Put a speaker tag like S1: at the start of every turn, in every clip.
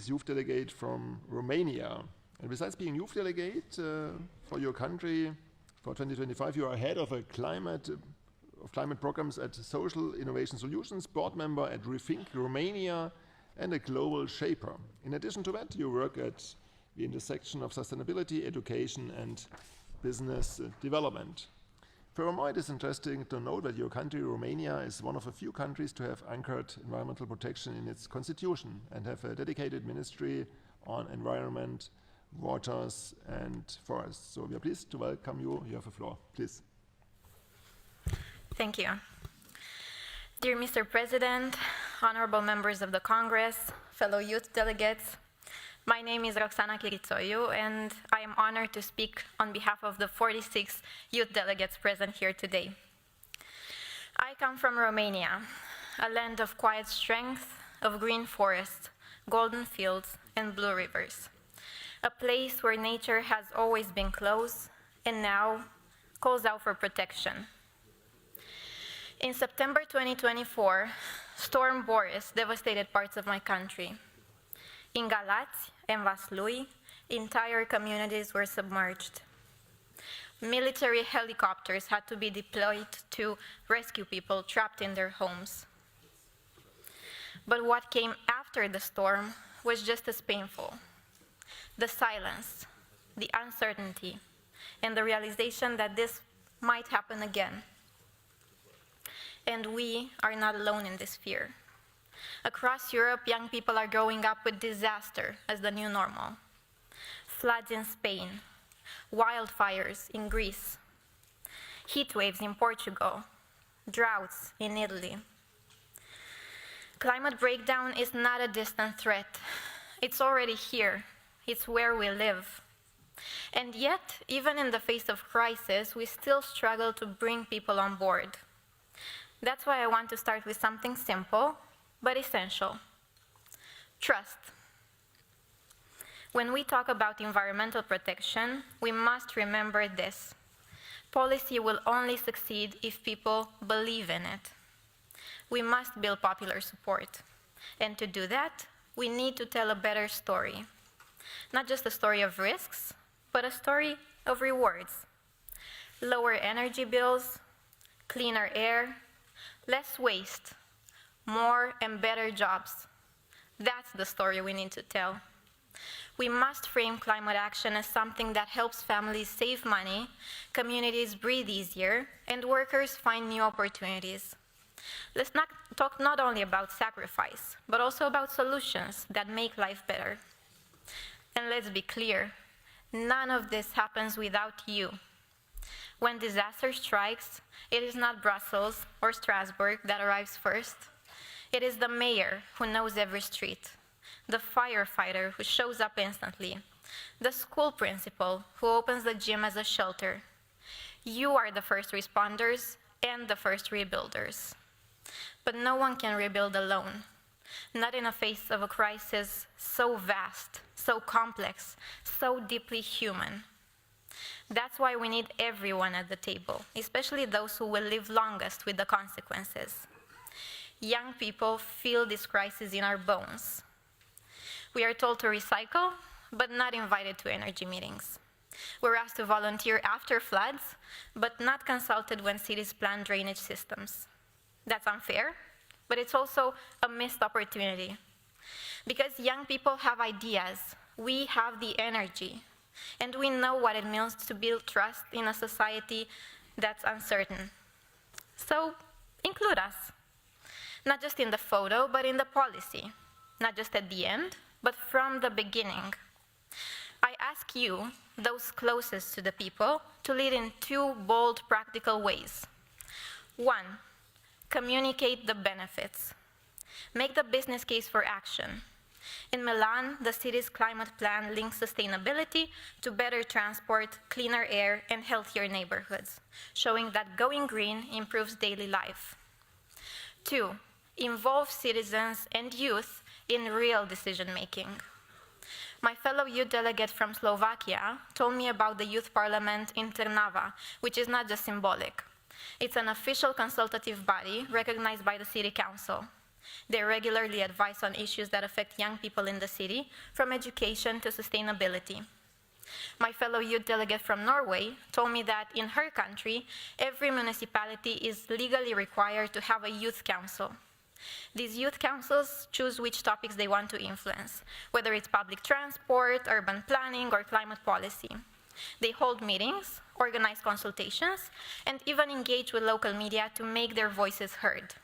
S1: is youth delegate from Romania. And besides being youth delegate for your country for 2025, you are head of a climate programs at Social Innovation Solutions, board member at Rethink Romania, and a global shaper. In addition to that, you work at the intersection of sustainability, education, and business development. Furthermore, it is interesting to know that your country, Romania, is one of a few countries to have anchored environmental protection in its constitution and have a dedicated ministry on environment, waters, and forests. So we are pleased to welcome you. You have the floor, please.
S2: Thank you. Dear Mr. President, honorable members of the Congress, fellow youth delegates, my name is Roxana Chiritoiu, and I am honored to speak on behalf of the 46 youth delegates present here today. I come from Romania, a land of quiet strength, of green forests, golden fields, and blue rivers, a place where nature has always been close and now calls out for protection. In September 2024, Storm Boris devastated parts of my country. In Galați and Vaslui, entire communities were submerged. Military helicopters had to be deployed to rescue people trapped in their homes. But what came after the storm was just as painful. The silence, the uncertainty, and the realization that this might happen again. And we are not alone in this fear. Across Europe, young people are growing up with disaster as the new normal. Floods in Spain, wildfires in Greece, heat waves in Portugal, droughts in Italy. Climate breakdown is not a distant threat. It's already here. It's where we live. And yet, even in the face of crisis, we still struggle to bring people on board. That's why I want to start with something simple, but essential. Trust. When we talk about environmental protection, we must remember this. Policy will only succeed if people believe in it. We must build popular support. And to do that, we need to tell a better story. Not just a story of risks, but a story of rewards. Lower energy bills, cleaner air, less waste, more and better jobs. That's the story we need to tell. We must frame climate action as something that helps families save money, communities breathe easier, and workers find new opportunities. Let's not talk not only about sacrifice, but also about solutions that make life better. And let's be clear, none of this happens without you. When disaster strikes, it is not Brussels or Strasbourg that arrives first. It is the mayor who knows every street, the firefighter who shows up instantly, the school principal who opens the gym as a shelter. You are the first responders and the first rebuilders. But no one can rebuild alone, not in the face of a crisis so vast, so complex, so deeply human. That's why we need everyone at the table, especially those who will live longest with the consequences. Young people feel this crisis in our bones. We are told to recycle, but not invited to energy meetings. We're asked to volunteer after floods, but not consulted when cities plan drainage systems. That's unfair, but it's also a missed opportunity. Because young people have ideas, we have the energy, and we know what it means to build trust in a society that's uncertain. So, include us. Not just in the photo, but in the policy. Not just at the end, but from the beginning. I ask you, those closest to the people, to lead in two bold, practical ways. One, communicate the benefits. Make the business case for action. In Milan, the city's climate plan links sustainability to better transport, cleaner air, and healthier neighborhoods, showing that going green improves daily life. Two, involve citizens and youth in real decision-making. My fellow youth delegate from Slovakia told me about the youth parliament in Trnava, which is not just symbolic. It's an official consultative body recognized by the city council. They regularly advise on issues that affect young people in the city, from education to sustainability. My fellow youth delegate from Norway told me that in her country, every municipality is legally required to have a youth council. These youth councils choose which topics they want to influence, whether it's public transport, urban planning, or climate policy. They hold meetings, organize consultations, and even engage with local media to make their voices heard.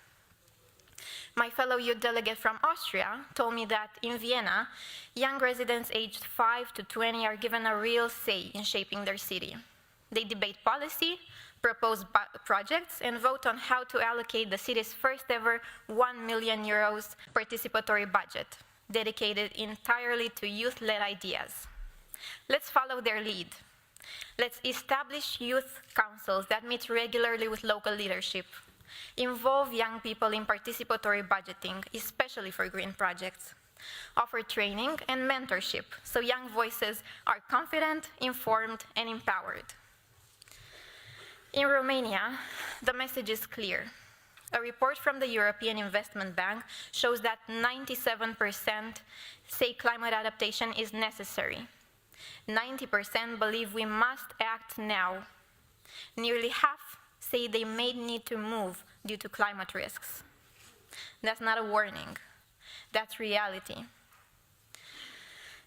S2: My fellow youth delegate from Austria told me that in Vienna, young residents aged 5 to 20 are given a real say in shaping their city. They debate policy, propose projects, and vote on how to allocate the city's first ever €1 million participatory budget, dedicated entirely to youth-led ideas. Let's follow their lead. Let's establish youth councils that meet regularly with local leadership. Involve young people in participatory budgeting, especially for green projects. Offer training and mentorship so young voices are confident, informed, and empowered. In Romania, the message is clear. A report from the European Investment Bank shows that 97% say climate adaptation is necessary. 90% believe we must act now. Nearly half say they may need to move due to climate risks. That's not a warning. That's reality.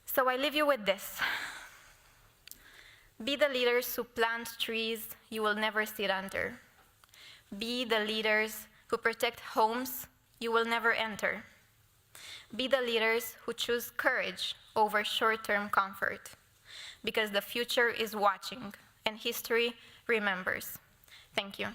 S2: So I leave you with this. Be the leaders who plant trees you will never sit under. Be the leaders who protect homes you will never enter. Be the leaders who choose courage over short-term comfort, because the future is watching and history remembers. Thank you.